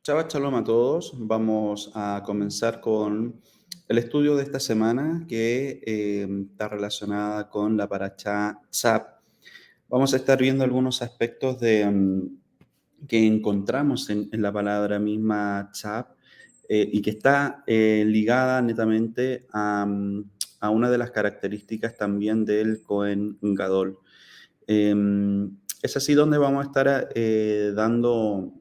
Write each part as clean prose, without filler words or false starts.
Shabbat Shalom a todos. Vamos a comenzar con el estudio de esta semana que está relacionada con la parashá Tzab. Vamos a estar viendo algunos aspectos que encontramos en la palabra misma Tzab y que está ligada netamente a una de las características también del Cohen Gadol. Es así donde vamos a estar dando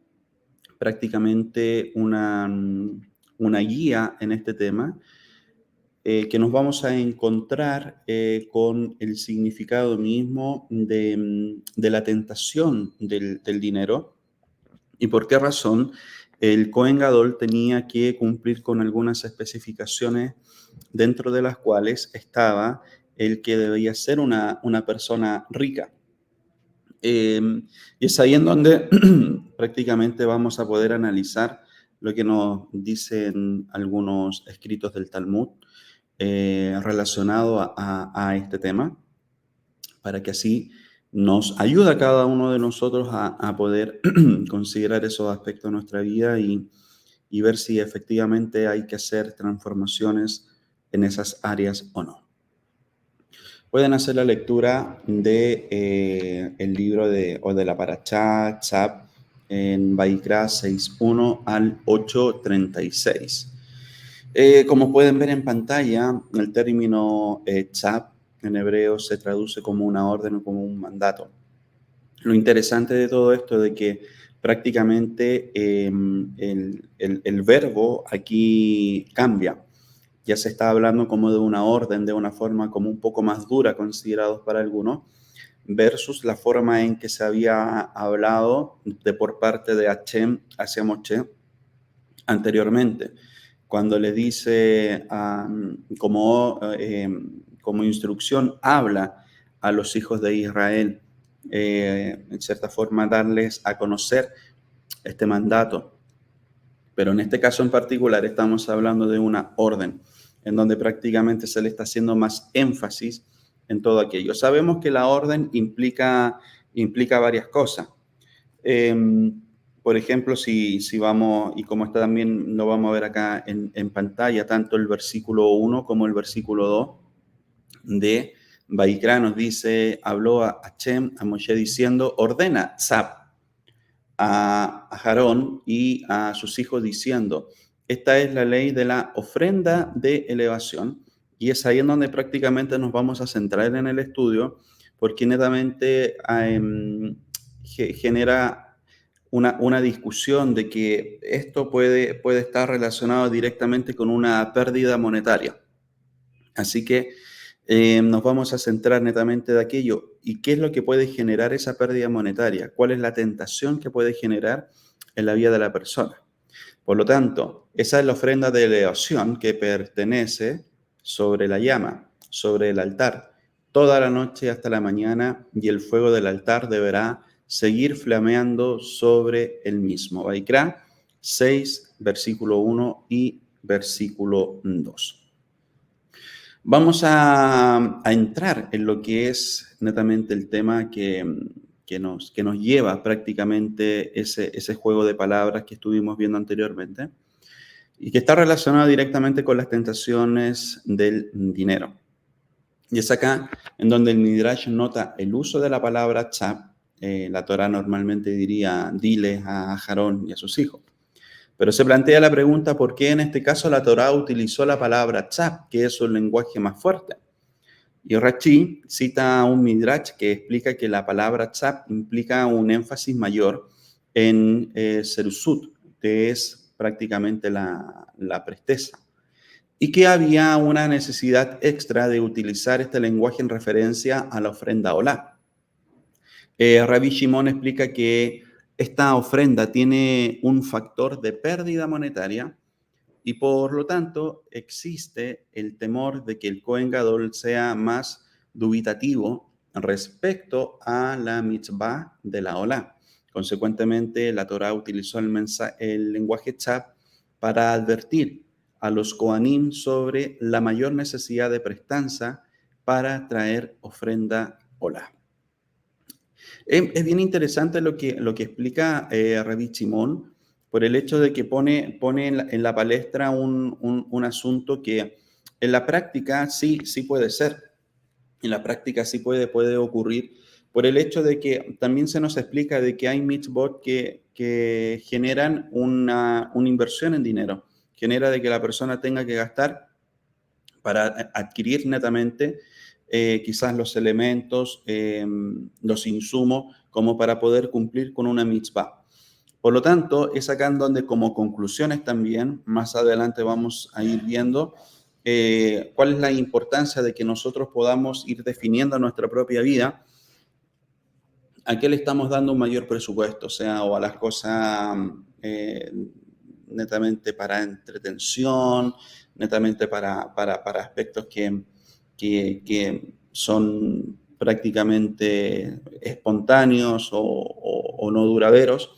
prácticamente una guía en este tema, que nos vamos a encontrar con el significado mismo de la tentación del dinero y por qué razón el Cohen Gadol tenía que cumplir con algunas especificaciones dentro de las cuales estaba el que debía ser una persona rica. Y es ahí en donde prácticamente vamos a poder analizar lo que nos dicen algunos escritos del Talmud relacionado a este tema, para que así nos ayude a cada uno de nosotros a poder considerar esos aspectos de nuestra vida y ver si efectivamente hay que hacer transformaciones en esas áreas o no. Pueden hacer la lectura de el libro o de la Parashá Tzab en Vaikra 6:1 al 8:36. Como pueden ver en pantalla, el término Tzab en hebreo se traduce como una orden o como un mandato. Lo interesante de todo esto es de que prácticamente el verbo aquí cambia. Ya se está hablando como de una orden, de una forma como un poco más dura considerados para algunos, versus la forma en que se había hablado por parte de Hashem hacia Moshe anteriormente, cuando le dice como instrucción, habla a los hijos de Israel, en cierta forma darles a conocer este mandato. Pero en este caso en particular estamos hablando de una orden, en donde prácticamente se le está haciendo más énfasis en todo aquello. Sabemos que la orden implica varias cosas. Por ejemplo, si vamos, y como está también lo vamos a ver acá en pantalla, tanto el versículo 1 como el versículo 2 de Vaikra nos dice, habló a Hashem, a Moshe diciendo, ordena, Tzab, a Aarón y a sus hijos diciendo, esta es la ley de la ofrenda de elevación, y es ahí en donde prácticamente nos vamos a centrar en el estudio, porque netamente genera una discusión de que esto puede estar relacionado directamente con una pérdida monetaria. Así que nos vamos a centrar netamente de aquello. ¿Y qué es lo que puede generar esa pérdida monetaria? ¿Cuál es la tentación que puede generar en la vida de la persona? Por lo tanto, esa es la ofrenda de elevación que pertenece sobre la llama, sobre el altar, toda la noche hasta la mañana, y el fuego del altar deberá seguir flameando sobre el mismo. Vaikra 6, versículo 1 y versículo 2. Vamos a entrar en lo que es netamente el tema que nos lleva prácticamente ese juego de palabras que estuvimos viendo anteriormente y que está relacionado directamente con las tentaciones del dinero. Y es acá en donde el Midrash nota el uso de la palabra tzab. La Torah normalmente diría, dile a Aarón y a sus hijos. Pero se plantea la pregunta, ¿por qué en este caso la Torá utilizó la palabra tzab, que es un lenguaje más fuerte? Y Rashi cita un midrash que explica que la palabra tzab implica un énfasis mayor en serusut, que es prácticamente la presteza, y que había una necesidad extra de utilizar este lenguaje en referencia a la ofrenda olá. Rabbi Shimon explica que esta ofrenda tiene un factor de pérdida monetaria y por lo tanto existe el temor de que el Kohen Gadol sea más dubitativo respecto a la mitzvah de la olá. Consecuentemente, la Torá utilizó el lenguaje tzab para advertir a los Kohanim sobre la mayor necesidad de prestanza para traer ofrenda olá. Es bien interesante lo que explica Rabbi Shimon por el hecho de que pone en la palestra un asunto que en la práctica sí puede ser. En la práctica sí puede ocurrir por el hecho de que también se nos explica de que hay mitzvot que generan una inversión en dinero, genera de que la persona tenga que gastar para adquirir netamente quizás los elementos, los insumos, como para poder cumplir con una mitzvah. Por lo tanto, es acá en donde como conclusiones también, más adelante vamos a ir viendo cuál es la importancia de que nosotros podamos ir definiendo nuestra propia vida, a qué le estamos dando un mayor presupuesto, o sea, o a las cosas eh, netamente para entretención, netamente para aspectos que son prácticamente espontáneos o no duraderos,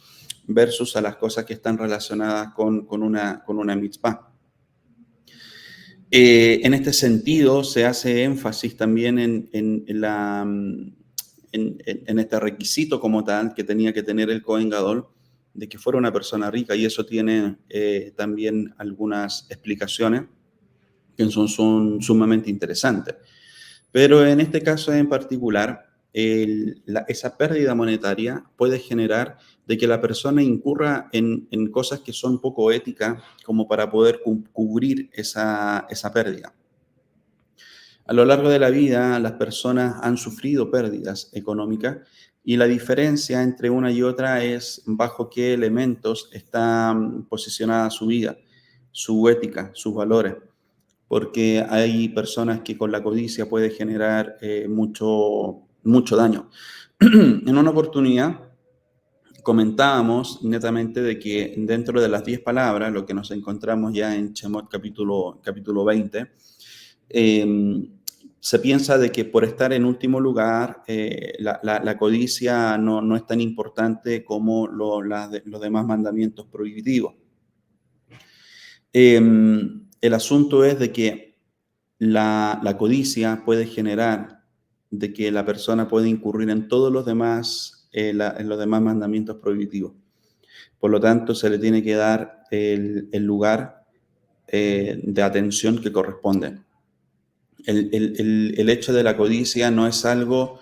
versus a las cosas que están relacionadas con una mitzvah. En este sentido, se hace énfasis también en este requisito como tal que tenía que tener el Cohen Gadol, de que fuera una persona rica, y eso tiene también algunas explicaciones que son sumamente interesantes. Pero en este caso en particular, esa pérdida monetaria puede generar de que la persona incurra en cosas que son poco éticas como para poder cubrir esa pérdida. A lo largo de la vida, las personas han sufrido pérdidas económicas y la diferencia entre una y otra es bajo qué elementos está posicionada su vida, su ética, sus valores, porque hay personas que con la codicia puede generar mucho daño. En una oportunidad comentábamos netamente de que dentro de las 10 palabras, lo que nos encontramos ya en Shemot capítulo 20, se piensa de que por estar en último lugar, la codicia no es tan importante como los demás mandamientos prohibitivos. El asunto es de que la codicia puede generar de que la persona puede incurrir en todos en los demás mandamientos prohibitivos. Por lo tanto, se le tiene que dar el lugar de atención que corresponde. El hecho de la codicia no es algo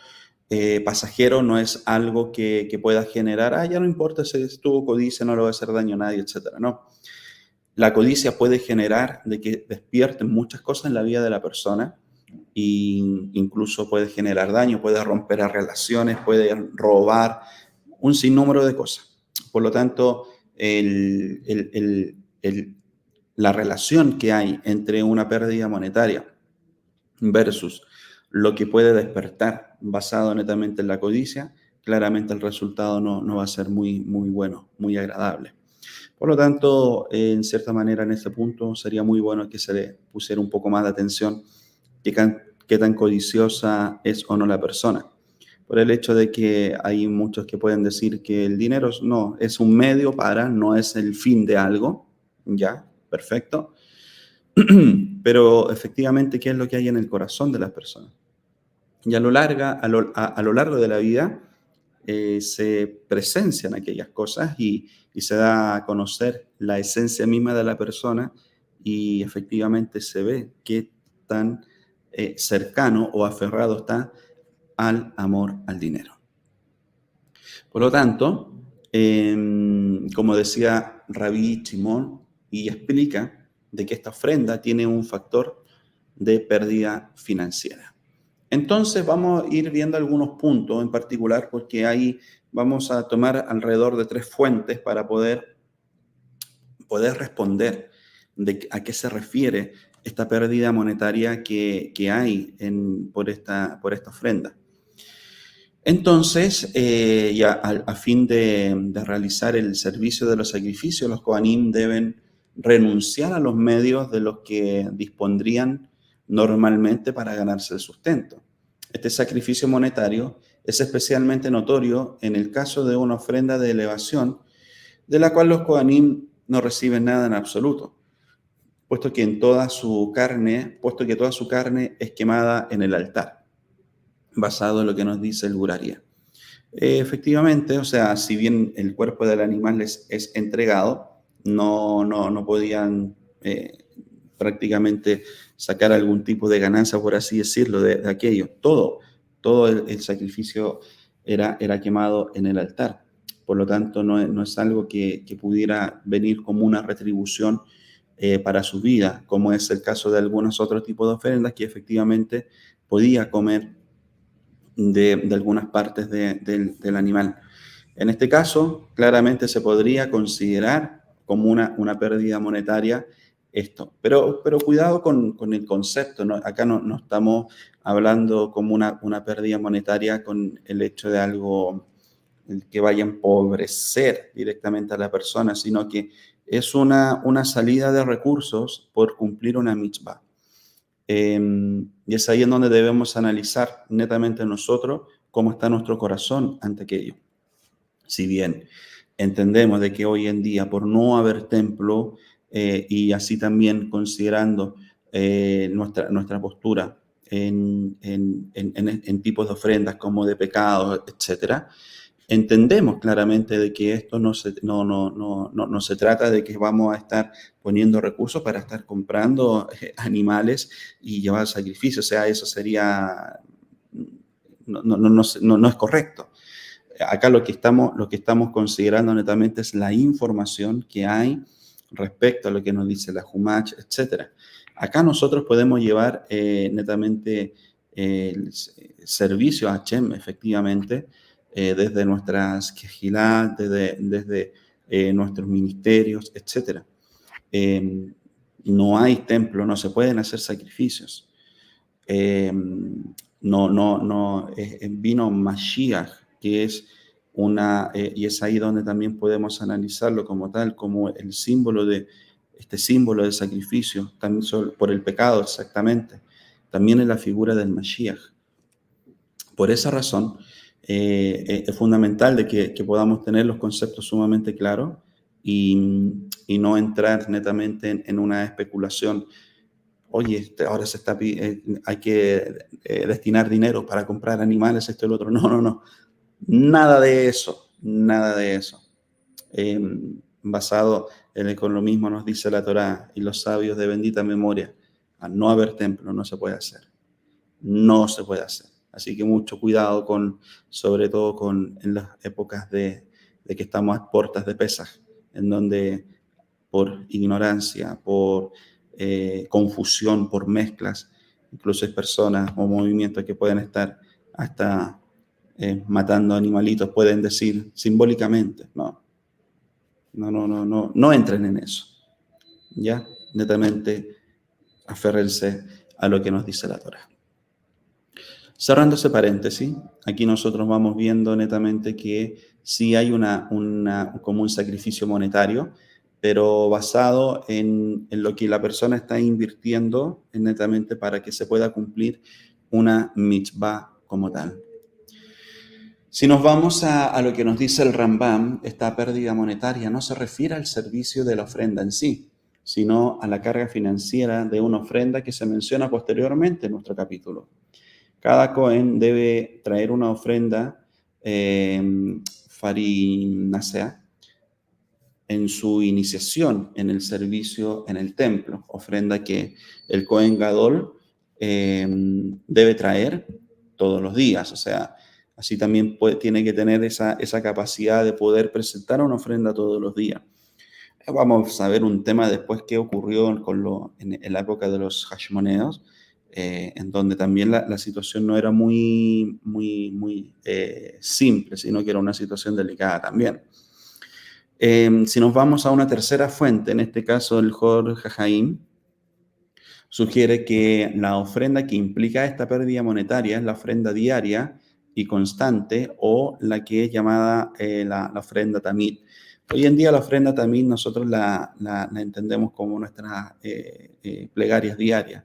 pasajero, no es algo que pueda generar, ya no importa si estuvo codicia, no le va a hacer daño a nadie, etcétera. No. La codicia puede generar de que despierten muchas cosas en la vida de la persona e incluso puede generar daño, puede romper a relaciones, puede robar, un sinnúmero de cosas. Por lo tanto, la relación que hay entre una pérdida monetaria versus lo que puede despertar basado netamente en la codicia, claramente el resultado no va a ser muy bueno, muy agradable. Por lo tanto, en cierta manera, en este punto sería muy bueno que se le pusiera un poco más de atención qué tan codiciosa es o no la persona. Por el hecho de que hay muchos que pueden decir que el dinero no es un medio para, no es el fin de algo. Ya, perfecto. Pero efectivamente, ¿qué es lo que hay en el corazón de las personas? Y a lo largo de la vida se presencian aquellas cosas y se da a conocer la esencia misma de la persona y efectivamente se ve qué tan cercano o aferrado está al amor al dinero. Por lo tanto, como decía Rabí Shimon, y explica de que esta ofrenda tiene un factor de pérdida financiera. Entonces vamos a ir viendo algunos puntos en particular porque ahí vamos a tomar alrededor de 3 fuentes para poder responder a qué se refiere esta pérdida monetaria que hay por esta ofrenda. Entonces, ya a fin de realizar el servicio de los sacrificios, los Kohanim deben renunciar a los medios de los que dispondrían normalmente para ganarse el sustento. Este sacrificio monetario es especialmente notorio en el caso de una ofrenda de elevación, de la cual los Kohanim no reciben nada en absoluto, puesto que toda su carne es quemada en el altar, basado en lo que nos dice el Guraría. Efectivamente, o sea, si bien el cuerpo del animal es entregado, no podían prácticamente sacar algún tipo de ganancia, por así decirlo, de aquello. Todo el sacrificio era quemado en el altar. Por lo tanto, no es algo que pudiera venir como una retribución para su vida, como es el caso de algunos otros tipos de ofrendas que efectivamente podía comer de algunas partes del animal. En este caso, claramente se podría considerar como una pérdida monetaria esto. Pero cuidado con el concepto, ¿no? Acá no estamos hablando como una pérdida monetaria con el hecho de algo que vaya a empobrecer directamente a la persona, sino que es una salida de recursos por cumplir una mitzvah. Y es ahí en donde debemos analizar netamente nosotros cómo está nuestro corazón ante aquello. Si bien entendemos de que hoy en día, por no haber templo, y así también considerando nuestra postura en tipos de ofrendas como de pecados, etcétera, entendemos claramente de que esto no se trata de que vamos a estar poniendo recursos para estar comprando animales y llevar sacrificios. O sea, eso sería, no es correcto. Acá lo que estamos considerando netamente es la información que hay respecto a lo que nos dice la Jumach, etcétera. Acá nosotros podemos llevar netamente el servicio a Hashem, efectivamente, desde nuestras quejilá, desde nuestros ministerios, etcétera. No hay templo, no se pueden hacer sacrificios. Vino Mashiach, que es y es ahí donde también podemos analizarlo como tal, como el símbolo este símbolo de sacrificio, también por el pecado exactamente, también es la figura del Mashiach. Por esa razón, es fundamental de que podamos tener los conceptos sumamente claros y no entrar netamente en una especulación. Oye, ahora hay que destinar dinero para comprar animales, esto y lo otro. No. Nada de eso, nada de eso. Eh, Basado en el con lo mismo nos dice la Torá y los sabios de bendita memoria, al no haber templo no se puede hacer. No se puede hacer. Así que mucho cuidado sobre todo en las épocas de que estamos a puertas de Pesaj, en donde por ignorancia, por confusión, por mezclas, incluso hay personas o movimientos que pueden estar hasta matando animalitos, pueden decir simbólicamente, no entren en eso, ¿ya? Netamente aférrense a lo que nos dice la Torá. Cerrando ese paréntesis, aquí nosotros vamos viendo netamente que sí hay como un sacrificio monetario, pero basado en lo que la persona está invirtiendo netamente para que se pueda cumplir una mitzvah como tal. Si nos vamos a lo que nos dice el Rambam, esta pérdida monetaria no se refiere al servicio de la ofrenda en sí, sino a la carga financiera de una ofrenda que se menciona posteriormente en nuestro capítulo. Cada Cohen debe traer una ofrenda farinacea en su iniciación en el servicio en el templo, ofrenda que el Cohen Gadol debe traer todos los días, o sea, así también tiene que tener esa capacidad de poder presentar una ofrenda todos los días. Vamos a ver un tema después que ocurrió en la época de los Hashmoneos, en donde también la situación no era muy simple, sino que era una situación delicada también. Si nos vamos a una tercera fuente, en este caso el Hor Jajaim, sugiere que la ofrenda que implica esta pérdida monetaria es la ofrenda diaria y constante o la que es llamada la ofrenda tamid. Hoy en día la ofrenda tamid nosotros la entendemos como nuestras plegarias diarias.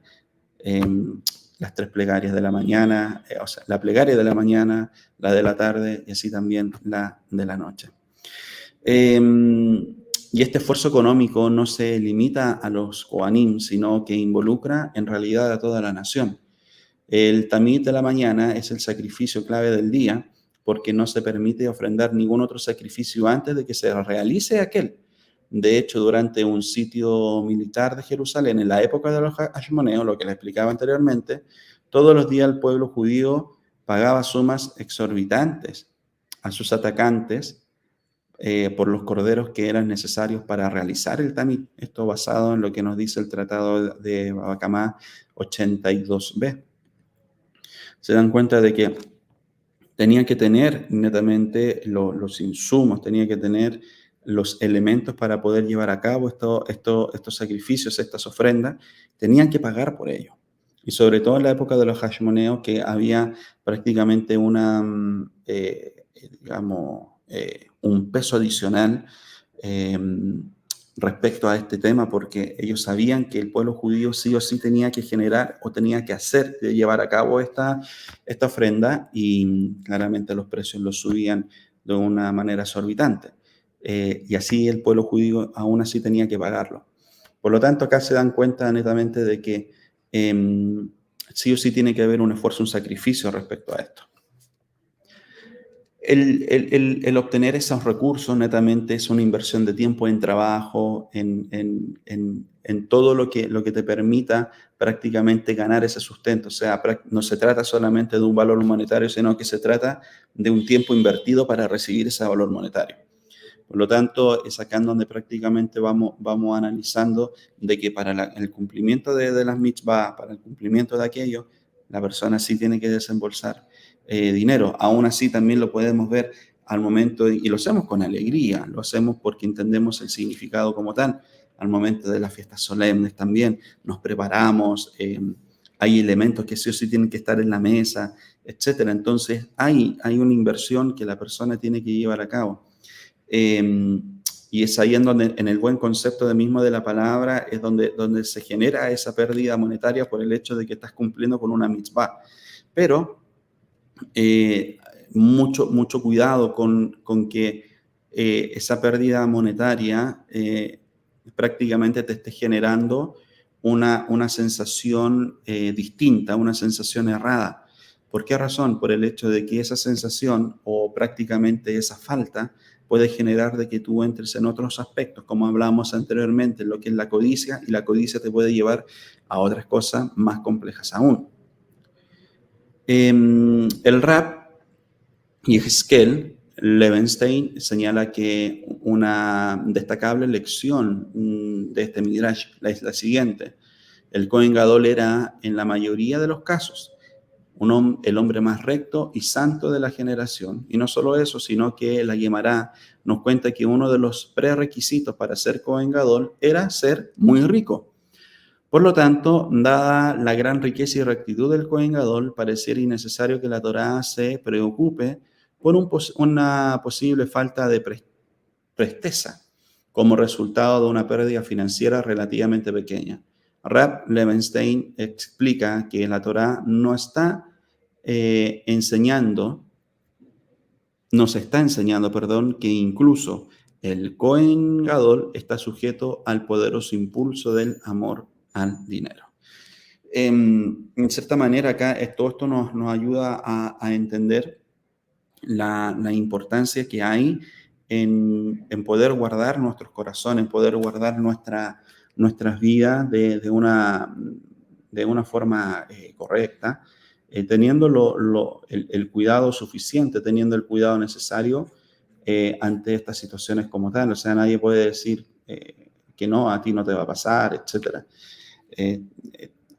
Las 3 plegarias de la mañana, o sea, la plegaria de la mañana, la de la tarde y así también la de la noche. Y este esfuerzo económico no se limita a los Kohanim, sino que involucra en realidad a toda la nación. El tamid de la mañana es el sacrificio clave del día, porque no se permite ofrendar ningún otro sacrificio antes de que se realice aquel. De hecho, durante un sitio militar de Jerusalén, en la época de los Hashmoneos, lo que les explicaba anteriormente, todos los días el pueblo judío pagaba sumas exorbitantes a sus atacantes por los corderos que eran necesarios para realizar el tamid. Esto basado en lo que nos dice el Tratado de Baba Kamá 82b. Se dan cuenta de que tenían que tener netamente los insumos, tenían que tener los elementos para poder llevar a cabo estos sacrificios, estas ofrendas, tenían que pagar por ello. Y sobre todo en la época de los Hashmoneos, que había prácticamente un peso adicional eh, respecto a este tema, porque ellos sabían que el pueblo judío sí o sí tenía que generar o tenía que hacer, de llevar a cabo esta ofrenda, y claramente los precios los subían de una manera exorbitante. Y así el pueblo judío aún así tenía que pagarlo. Por lo tanto, acá se dan cuenta netamente de que sí o sí tiene que haber un esfuerzo, un sacrificio respecto a esto. El obtener esos recursos netamente es una inversión de tiempo en trabajo, en todo lo que te permita prácticamente ganar ese sustento. O sea, no se trata solamente de un valor monetario, sino que se trata de un tiempo invertido para recibir ese valor monetario. Por lo tanto, es acá en donde prácticamente vamos analizando de que para el cumplimiento de las mitzvah, para el cumplimiento de aquello, la persona sí tiene que desembolsar dinero. Aún así también lo podemos ver al momento, y lo hacemos con alegría, lo hacemos porque entendemos el significado como tal. Al momento de las fiestas solemnes también nos preparamos, hay elementos que sí o sí tienen que estar en la mesa, etcétera. Entonces hay una inversión que la persona tiene que llevar a cabo. Y es ahí en donde, en el buen concepto de la palabra, es donde se genera esa pérdida monetaria por el hecho de que estás cumpliendo con una mitzvah. Pero mucho cuidado con que esa pérdida monetaria prácticamente te esté generando una sensación distinta, una sensación errada. ¿Por qué razón? Por el hecho de que esa sensación o prácticamente esa falta puede generar de que tú entres en otros aspectos, como hablábamos anteriormente, lo que es la codicia, y la codicia te puede llevar a otras cosas más complejas aún. El Rab Yehezkel Levenstein señala que una destacable lección de este Midrash es la siguiente: el Kohen Gadol era, en la mayoría de los casos, el hombre más recto y santo de la generación. Y no solo eso, sino que la Guemará nos cuenta que uno de los prerequisitos para ser Kohen Gadol era ser muy rico. Por lo tanto, dada la gran riqueza y rectitud del Kohen Gadol, pareciera innecesario que la Torá se preocupe por una posible falta de presteza como resultado de una pérdida financiera relativamente pequeña. Rab Levenstein explica que la Torá nos está enseñando, que incluso el Kohen Gadol está sujeto al poderoso impulso del amor al dinero. En cierta manera, acá todo esto nos ayuda a entender la importancia que hay en poder guardar nuestros corazones, en poder guardar nuestras vidas de una forma correcta, teniendo el cuidado suficiente, teniendo el cuidado necesario ante estas situaciones como tal. O sea, nadie puede decir que no, a ti no te va a pasar, etc.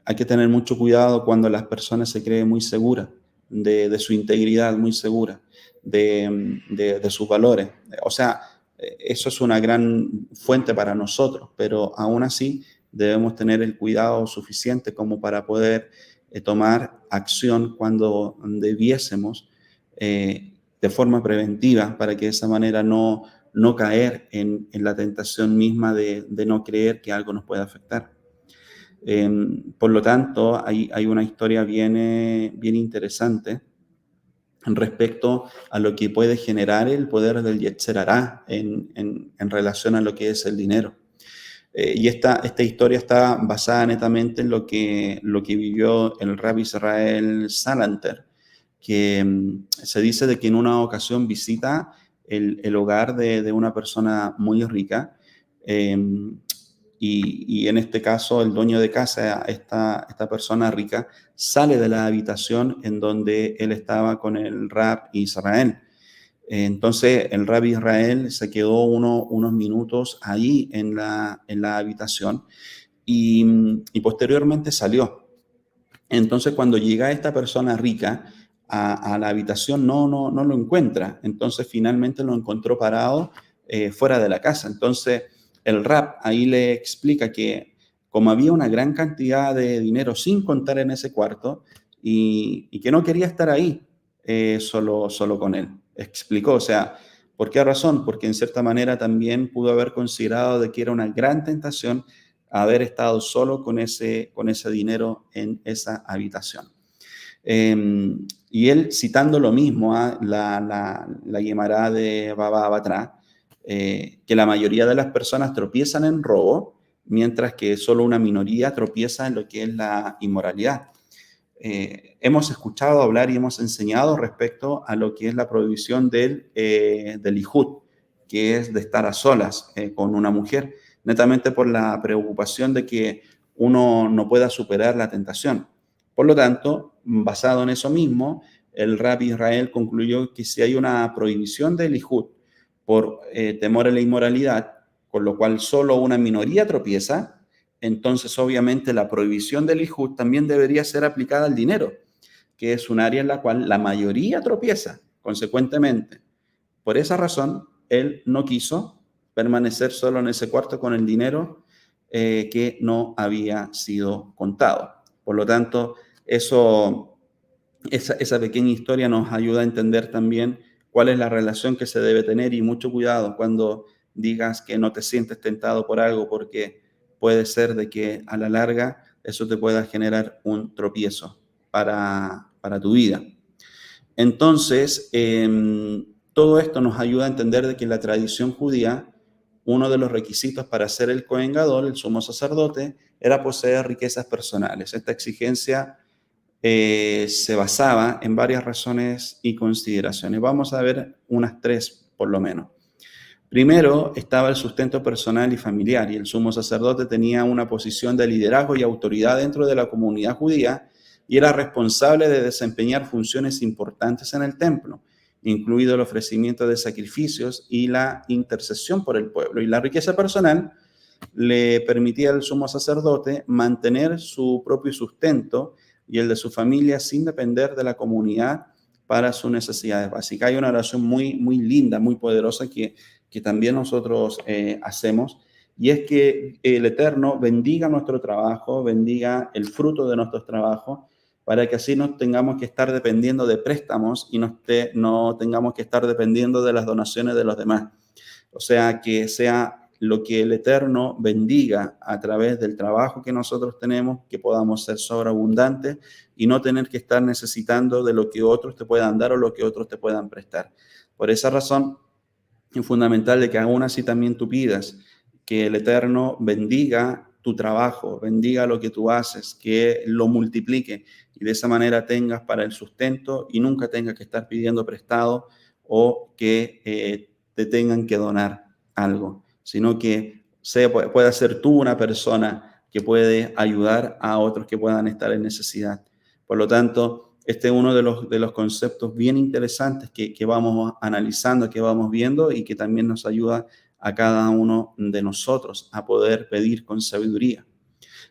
Hay que tener mucho cuidado cuando las personas se creen muy seguras de su integridad, muy seguras de sus valores. O sea, eso es una gran fuente para nosotros, pero aún así debemos tener el cuidado suficiente como para poder tomar acción cuando debiésemos de forma preventiva, para que de esa manera no caer en la tentación misma de no creer que algo nos puede afectar. Por lo tanto, hay una historia bien interesante respecto a lo que puede generar el poder del Yetzer Hará en relación a lo que es el dinero. Y esta historia está basada netamente en lo que vivió el Rabbi Israel Salanter, que se dice de que en una ocasión visita el hogar de una persona muy rica, eh, y en este caso el dueño de casa, esta persona rica, sale de la habitación en donde él estaba con el Rab Israel. Entonces el Rabbi Israel se quedó unos minutos ahí en la habitación y posteriormente salió. Entonces cuando llega esta persona rica a la habitación no lo encuentra. Entonces finalmente lo encontró parado fuera de la casa. Entonces el Rab ahí le explica que como había una gran cantidad de dinero sin contar en ese cuarto y que no quería estar ahí solo con él. Explicó, o sea, ¿por qué razón? Porque en cierta manera también pudo haber considerado de que era una gran tentación haber estado solo con ese dinero en esa habitación. Y él citando lo mismo, la Guemará de Baba Batra, que la mayoría de las personas tropiezan en robo, mientras que solo una minoría tropieza en lo que es la inmoralidad. Hemos escuchado hablar y hemos enseñado respecto a lo que es la prohibición del ijud, que es de estar a solas con una mujer, netamente por la preocupación de que uno no pueda superar la tentación. Por lo tanto, basado en eso mismo, el Rabbi Israel concluyó que si hay una prohibición del ijud por temor a la inmoralidad, con lo cual solo una minoría tropieza, entonces obviamente la prohibición del ijud también debería ser aplicada al dinero, que es un área en la cual la mayoría tropieza. Consecuentemente, por esa razón, él no quiso permanecer solo en ese cuarto con el dinero que no había sido contado. Por lo tanto, esa pequeña historia nos ayuda a entender también cuál es la relación que se debe tener y mucho cuidado cuando digas que no te sientes tentado por algo, porque puede ser de que a la larga eso te pueda generar un tropiezo para tu vida. Entonces, todo esto nos ayuda a entender de que en la tradición judía, uno de los requisitos para ser el Cohen Gadol, el sumo sacerdote, era poseer riquezas personales. Esta exigencia se basaba en varias razones y consideraciones. Vamos a ver unas tres por lo menos. Primero estaba el sustento personal y familiar, y el sumo sacerdote tenía una posición de liderazgo y autoridad dentro de la comunidad judía y era responsable de desempeñar funciones importantes en el templo, incluido el ofrecimiento de sacrificios y la intercesión por el pueblo. Y la riqueza personal le permitía al sumo sacerdote mantener su propio sustento y el de su familia sin depender de la comunidad para sus necesidades básicas. Hay una oración muy linda, muy poderosa que también nosotros hacemos, y es que el Eterno bendiga nuestro trabajo, bendiga el fruto de nuestros trabajos, para que así no tengamos que estar dependiendo de préstamos y no tengamos que estar dependiendo de las donaciones de los demás. O sea, que sea lo que el Eterno bendiga a través del trabajo que nosotros tenemos, que podamos ser sobreabundantes y no tener que estar necesitando de lo que otros te puedan dar o lo que otros te puedan prestar. Por esa razón, es fundamental de que aún así también tú pidas que el Eterno bendiga tu trabajo, bendiga lo que tú haces, que lo multiplique y de esa manera tengas para el sustento y nunca tengas que estar pidiendo prestado o que te tengan que donar algo, sino que pueda ser tú una persona que puede ayudar a otros que puedan estar en necesidad. Por lo tanto, este es uno de los conceptos bien interesantes que vamos analizando, que vamos viendo y que también nos ayuda a cada uno de nosotros a poder pedir con sabiduría.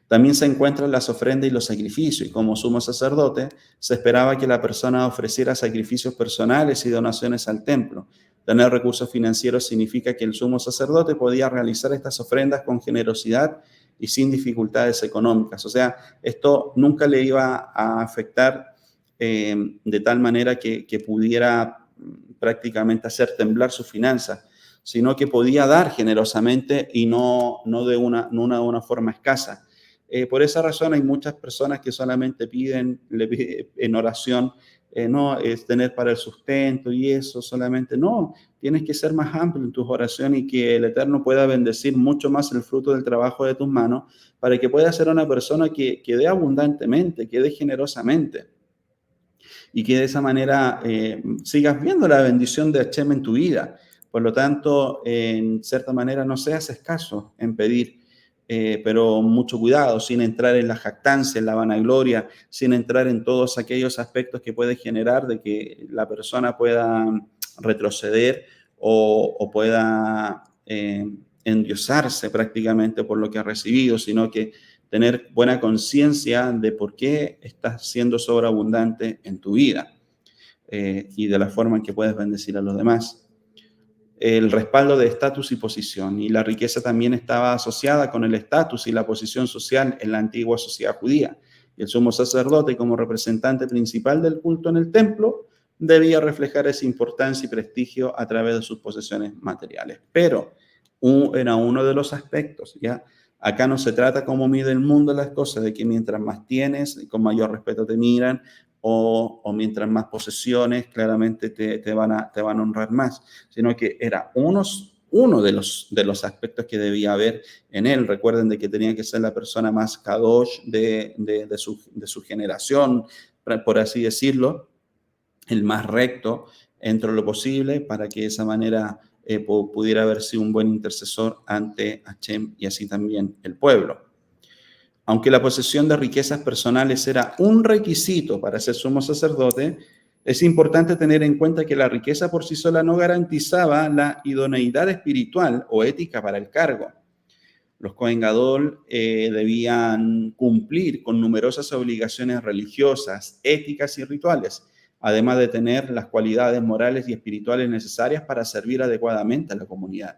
También se encuentran las ofrendas y los sacrificios, y como sumo sacerdote se esperaba que la persona ofreciera sacrificios personales y donaciones al templo. Tener recursos financieros significa que el sumo sacerdote podía realizar estas ofrendas con generosidad y sin dificultades económicas. O sea, esto nunca le iba a afectar de tal manera que pudiera prácticamente hacer temblar sus finanzas, sino que podía dar generosamente y no de una forma escasa. Por esa razón hay muchas personas que solamente piden en oración, no es tener para el sustento y eso solamente. No, tienes que ser más amplio en tus oraciones y que el Eterno pueda bendecir mucho más el fruto del trabajo de tus manos para que puedas ser una persona que dé abundantemente, que dé generosamente. y que de esa manera sigas viendo la bendición de Hashem en tu vida. Por lo tanto, en cierta manera no seas escaso en pedir, pero mucho cuidado, sin entrar en la jactancia, en la vanagloria, sin entrar en todos aquellos aspectos que puede generar de que la persona pueda retroceder o pueda endiosarse prácticamente por lo que ha recibido, sino que tener buena conciencia de por qué estás siendo sobreabundante en tu vida y de la forma en que puedes bendecir a los demás. El respaldo de estatus y posición. Y la riqueza también estaba asociada con el estatus y la posición social en la antigua sociedad judía. Y el sumo sacerdote, como representante principal del culto en el templo, debía reflejar esa importancia y prestigio a través de sus posesiones materiales. Pero era uno de los aspectos, ¿ya? Acá no se trata como mide el mundo las cosas, de que mientras más tienes, con mayor respeto te miran, o mientras más posesiones, claramente te van a honrar más, sino que era uno de los aspectos que debía haber en él. Recuerden de que tenía que ser la persona más kadosh de su generación, por así decirlo, el más recto dentro de lo posible, para que de esa manera pudiera haber sido un buen intercesor ante Hashem y así también el pueblo. Aunque la posesión de riquezas personales era un requisito para ser sumo sacerdote, es importante tener en cuenta que la riqueza por sí sola no garantizaba la idoneidad espiritual o ética para el cargo. Los Kohen Gadol debían cumplir con numerosas obligaciones religiosas, éticas y rituales, además de tener las cualidades morales y espirituales necesarias para servir adecuadamente a la comunidad.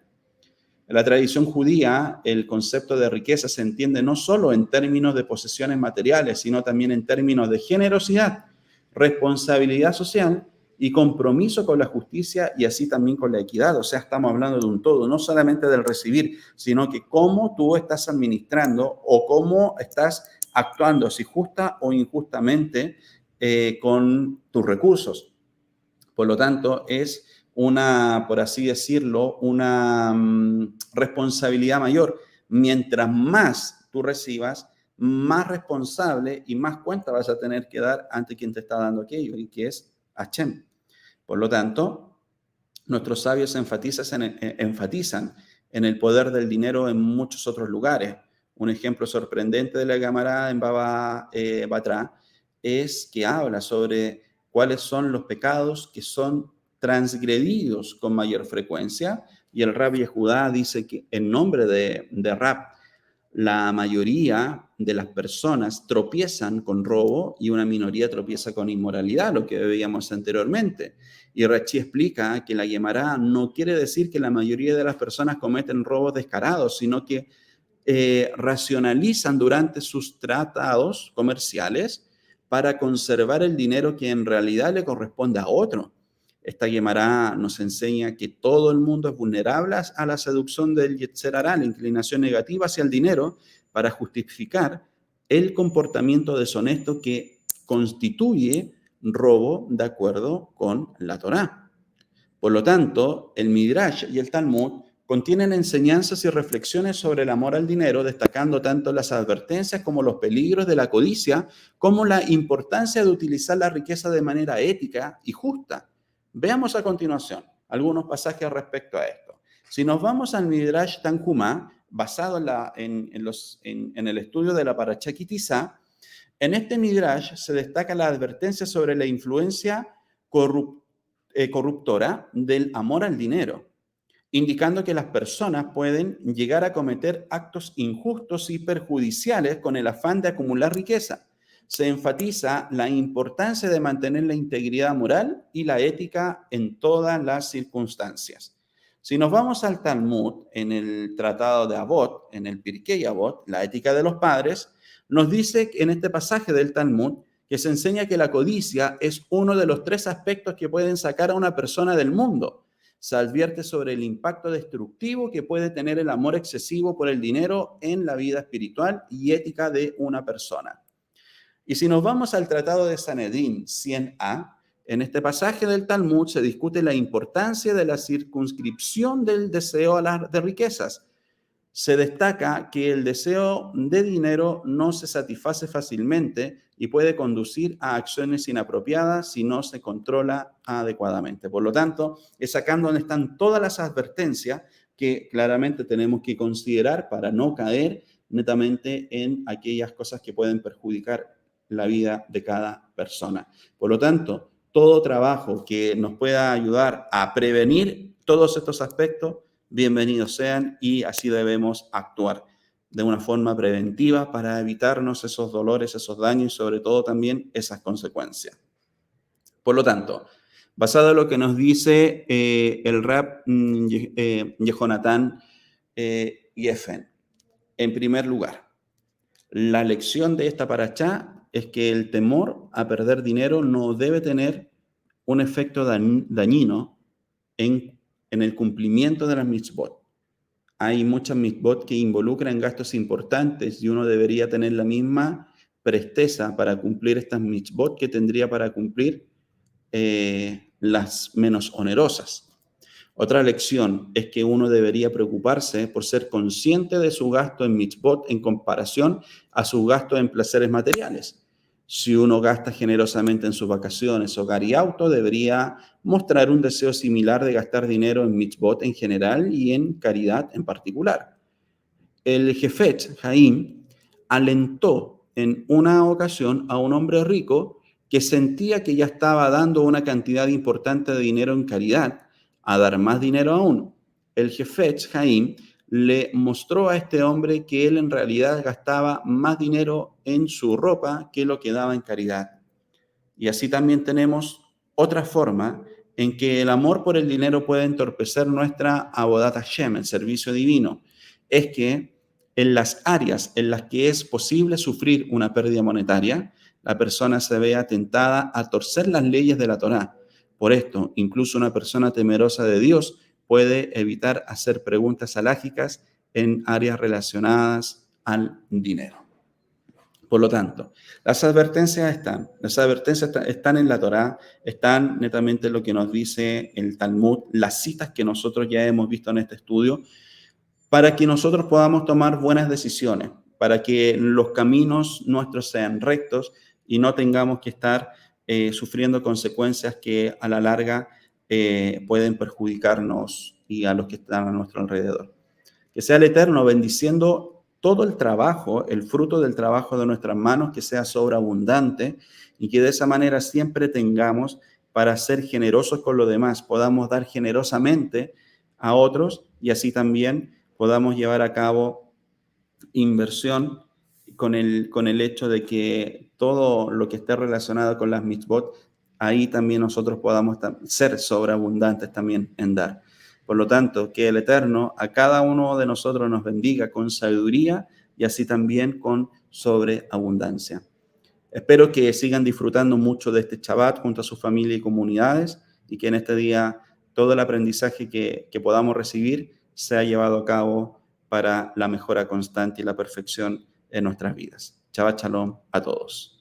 En la tradición judía, el concepto de riqueza se entiende no solo en términos de posesiones materiales, sino también en términos de generosidad, responsabilidad social y compromiso con la justicia y así también con la equidad. O sea, estamos hablando de un todo, no solamente del recibir, sino que cómo tú estás administrando o cómo estás actuando, si justa o injustamente, con tus recursos. Por lo tanto, es una, por así decirlo, una responsabilidad mayor. Mientras más tú recibas, más responsable y más cuenta vas a tener que dar ante quien te está dando aquello, y que es Hashem. Por lo tanto, nuestros sabios enfatizan en el poder del dinero en muchos otros lugares. Un ejemplo sorprendente de la Gemara en Baba Batra es que habla sobre cuáles son los pecados que son transgredidos con mayor frecuencia, y el Rabbi Judá dice que en nombre de Rab, la mayoría de las personas tropiezan con robo y una minoría tropieza con inmoralidad, lo que veíamos anteriormente. Y Rachi explica que la Gemara no quiere decir que la mayoría de las personas cometen robos descarados, sino que racionalizan durante sus tratados comerciales para conservar el dinero que en realidad le corresponde a otro. Esta Gemara nos enseña que todo el mundo es vulnerable a la seducción del Yetzer Hará, la inclinación negativa hacia el dinero, para justificar el comportamiento deshonesto que constituye robo de acuerdo con la Torá. Por lo tanto, el Midrash y el Talmud contienen enseñanzas y reflexiones sobre el amor al dinero, destacando tanto las advertencias como los peligros de la codicia, como la importancia de utilizar la riqueza de manera ética y justa. Veamos a continuación algunos pasajes respecto a esto. Si nos vamos al Midrash Tanhumá, basado en el estudio de la Parashá Ki Tisa, en este Midrash se destaca la advertencia sobre la influencia corruptora del amor al dinero, indicando que las personas pueden llegar a cometer actos injustos y perjudiciales con el afán de acumular riqueza. Se enfatiza la importancia de mantener la integridad moral y la ética en todas las circunstancias. Si nos vamos al Talmud, en el Tratado de Avot, en el Pirkei Avot, la ética de los padres, nos dice en este pasaje del Talmud que se enseña que la codicia es uno de los 3 aspectos que pueden sacar a una persona del mundo. Se advierte sobre el impacto destructivo que puede tener el amor excesivo por el dinero en la vida espiritual y ética de una persona. Y si nos vamos al Tratado de Sanedrín 100a, en este pasaje del Talmud se discute la importancia de la circunscripción del deseo de riquezas. Se destaca que el deseo de dinero no se satisface fácilmente y puede conducir a acciones inapropiadas si no se controla adecuadamente. Por lo tanto, es acá donde están todas las advertencias que claramente tenemos que considerar para no caer netamente en aquellas cosas que pueden perjudicar la vida de cada persona. Por lo tanto, todo trabajo que nos pueda ayudar a prevenir todos estos aspectos, bienvenidos sean, y así debemos actuar de una forma preventiva para evitarnos esos dolores, esos daños y sobre todo también esas consecuencias. Por lo tanto, basado en lo que nos dice el Rab Yehonatán Yefen, en primer lugar, la lección de esta parashá es que el temor a perder dinero no debe tener un efecto dañino en el cumplimiento de las mitzvot. Hay muchas mitzvot que involucran gastos importantes y uno debería tener la misma presteza para cumplir estas mitzvot que tendría para cumplir las menos onerosas. Otra lección es que uno debería preocuparse por ser consciente de su gasto en mitzvot en comparación a su gasto en placeres materiales. Si uno gasta generosamente en sus vacaciones, hogar y auto, debería mostrar un deseo similar de gastar dinero en mitzvot en general y en caridad en particular. El Jefet Haim alentó en una ocasión a un hombre rico que sentía que ya estaba dando una cantidad importante de dinero en caridad a dar más dinero aún. El Jefet Haim le mostró a este hombre que él en realidad gastaba más dinero en su ropa que lo que daba en caridad. Y así también tenemos otra forma en que el amor por el dinero puede entorpecer nuestra Avodat Hashem, el servicio divino. Es que en las áreas en las que es posible sufrir una pérdida monetaria, la persona se vea tentada a torcer las leyes de la Torá. Por esto, incluso una persona temerosa de Dios puede evitar hacer preguntas alágicas en áreas relacionadas al dinero. Por lo tanto, las advertencias están en la Torá, están netamente en lo que nos dice el Talmud, las citas que nosotros ya hemos visto en este estudio, para que nosotros podamos tomar buenas decisiones, para que los caminos nuestros sean rectos y no tengamos que estar sufriendo consecuencias que a la larga pueden perjudicarnos y a los que están a nuestro alrededor. Que sea el Eterno bendiciendo todo el trabajo, el fruto del trabajo de nuestras manos, que sea sobreabundante y que de esa manera siempre tengamos para ser generosos con los demás, podamos dar generosamente a otros y así también podamos llevar a cabo inversión con el hecho de que todo lo que esté relacionado con las mitzvot, ahí también nosotros podamos ser sobreabundantes también en dar. Por lo tanto, que el Eterno a cada uno de nosotros nos bendiga con sabiduría y así también con sobreabundancia. Espero que sigan disfrutando mucho de este Shabbat junto a su familia y comunidades y que en este día todo el aprendizaje que podamos recibir sea llevado a cabo para la mejora constante y la perfección en nuestras vidas. Shabbat Shalom a todos.